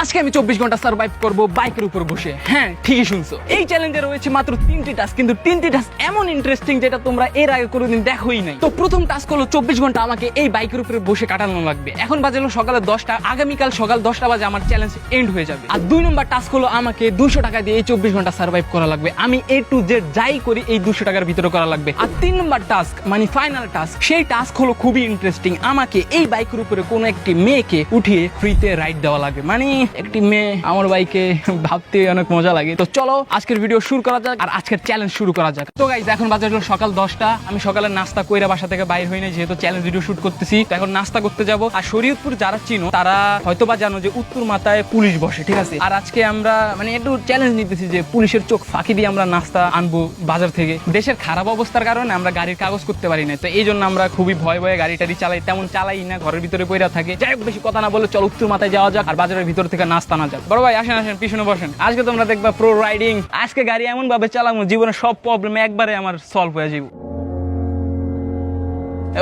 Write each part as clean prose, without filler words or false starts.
আজকে আমি 24 ঘন্টা সার্ভাইভ করব বাইকের উপর বসে। হ্যাঁ, ঠিকই শুনছো। এই চ্যালেঞ্জে রয়েছে মাত্র 3টি টাস্ক, কিন্তু 3টি টাস্ক এমন ইন্টারেস্টিং যেটা তোমরা এর আগে কোনোদিন দেখোই নাই। তো প্রথম টাস্ক হলো 24 ঘন্টা আমাকে এই বাইকের উপরে বসে কাটানো লাগবে। এখন বাজে হলো সকালে 10টা, আগামীকাল সকাল 10টা বাজে আমার চ্যালেঞ্জ এন্ড হয়ে যাবে। আর 2 নম্বর টাস্ক হলো আমাকে 200 টাকা দিয়ে এই 24 ঘন্টা সার্ভাইভ করা লাগবে। আমি A to Z যাই করি এই 200 টাকার ভিতরে করা লাগবে। আর 3 নম্বর টাস্ক মানে ফাইনাল টাস্ক, সেই টাস্ক হলো খুবই ইন্টারেস্টিং। আমাকে এই বাইকের উপরে কোনো একটি মেয়েকে উঠিয়ে ফ্রিতে রাইড দেওয়া লাগবে। মানে একটি মেয়ে আমার বাইকে, ভাবতে অনেক মজা লাগে। তো চলো আজকের ভিডিও শুরু করা যাক আর আজকের চ্যালেঞ্জ শুরু করা যাক। তো গাইস, এখন বাজে হলো সকাল 10টা। আমি সকালে নাস্তা কইরা বাসা থেকে বাইর হই নাই, যেহেতু চ্যালেঞ্জ ভিডিও শুট করতেছি। তো এখন নাস্তা করতে যাব। আর শরীয়তপুর যারা চিনো তারা হয়তোবা জানো যে উত্তর মাথায় পুলিশ বসে, ঠিক আছে। আর আজকে আমরা মানে একটু চ্যালেঞ্জ নিতেছি যে পুলিশের চোখ ফাঁকি দিয়ে আমরা নাস্তা আনবো বাজার থেকে। দেশের খারাপ অবস্থার কারণে আমরা গাড়ির কাগজ করতে পারি না, তো এই জন্য আমরা খুবই ভয়ে ভয়ে গাড়ি টাড়ি চালাই, তেমন চালাই না, ঘরের ভিতরে পইরা থাকে। যাই হোক, বেশি কথা না বলে চল উত্তর মাথায় যাওয়া যাক আর বাজারের ভিতর থেকে নাস্তা না যাক। বড় ভাই আসেন আসেন, পিছনে বসেন। আজকে তোমরা দেখবা প্রো রাইডিং। আজকে গাড়ি এমন ভাবে চালামু জীবনে সব প্রবলেম একবারে আমার সলভ হয়ে যাবে।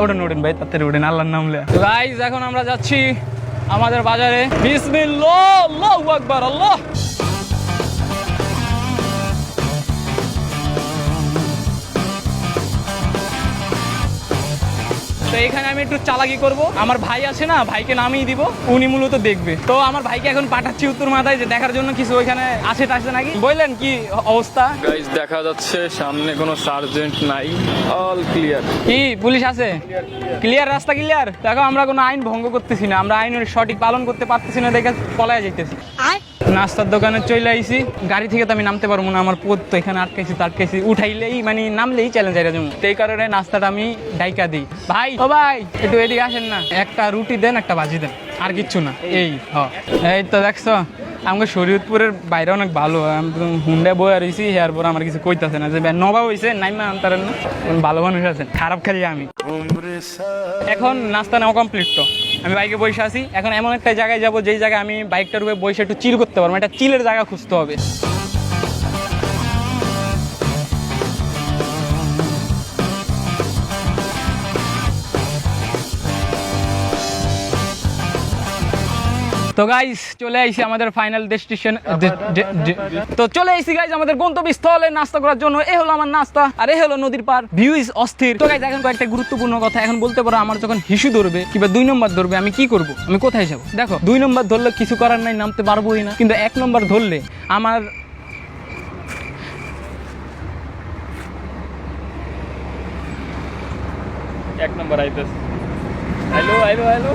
ওঠেন ওঠেন ভাই, তাড়াতাড়ি ওঠেন, আল্লাহর নাম লয়ে। গাইস, এখন আমরা যাচ্ছি আমাদের বাজারে। বিসমিল্লাহ, আল্লাহু আকবার, আল্লাহ। তো এখানে আমি একটু চালাকি করব। আমার ভাই আছে না, ভাইকে নামিয়ে দিব, উনি মূলত দেখবে। তো আমার ভাইকে এখন পাঠাচ্ছি উত্তর মাথায় যে দেখার জন্য কিছু ওইখানে আছে টাছে নাকি। বললেন কি অবস্থা? গাইস, দেখা যাচ্ছে সামনে কোনো সার্জেন্ট নাই, অল ক্লিয়ার। কি পুলিশ আছে? ক্লিয়ার, রাস্তা ক্লিয়ার। দেখো, আমরা কোনো আইন ভঙ্গ করতেছি না, আমরা আইনের সঠিক পালন করতে পারতেছি না, দেখে পলায় যাইতেছি। নাস্তার দোকানে চলে আইছি। গাড়ি থেকে তো আমি নামতে পারবো না, আমার পথ তো এখানে আটকাইছি। উঠাইলেই মানে নামলেই চ্যালেঞ্জ আইরা যাবো। সেই কারণে নাস্তাটা আমি ডাইকা দিই। ভাই, ও ভাই, একটু এদিকে আসেন না, একটা রুটি দেন, একটা ভাজি দেন, আর কিচ্ছু না। এই তো দেখছো, আমাকে শরীয়তপুরের বাইরে অনেক ভালো। হুন্ডায় বয়ে রয়েছি, হেয়ার পর আমার কিছু কইতাছে না যে নবা হয়েছে নাইমা আনতারেন না, ভালো মানুষ আছেন, খারাপ খালি আমি। এখন নাস্তা নেওয়া কমপ্লিট। তো আমি বাইকে বসে আছি। এখন এমন একটা জায়গায় যাবো যেই জায়গায় আমি বাইকটার উপরে বসে একটু চিল করতে পারবো। একটা চিলের জায়গা খুঁজতে হবে। তো গাইস, চলে আইছি আমাদের ফাইনাল ডেস্টিনেশন। তো চলে আইছি গাইস আমাদের গন্তব্যস্থলে নাস্তা করার জন্য। এই হলো আমার নাস্তা, আর এই হলো নদীর পার, ভিউ ইজ অস্থির। তো গাইস, এখন কয়েকটা গুরুত্বপূর্ণ কথা। এখন বলতে পারো আমার যখন হিসু ধরবে কিংবা 2 নম্বর ধরবে, আমি কি করব, আমি কোথায় যাব? দেখো, 2 নম্বর ধরলে কিছু করার নাই, নামতে পারবোই না। কিন্তু 1 নম্বর ধরলে আমার এক নম্বর আইতেছে। Hello hello hello.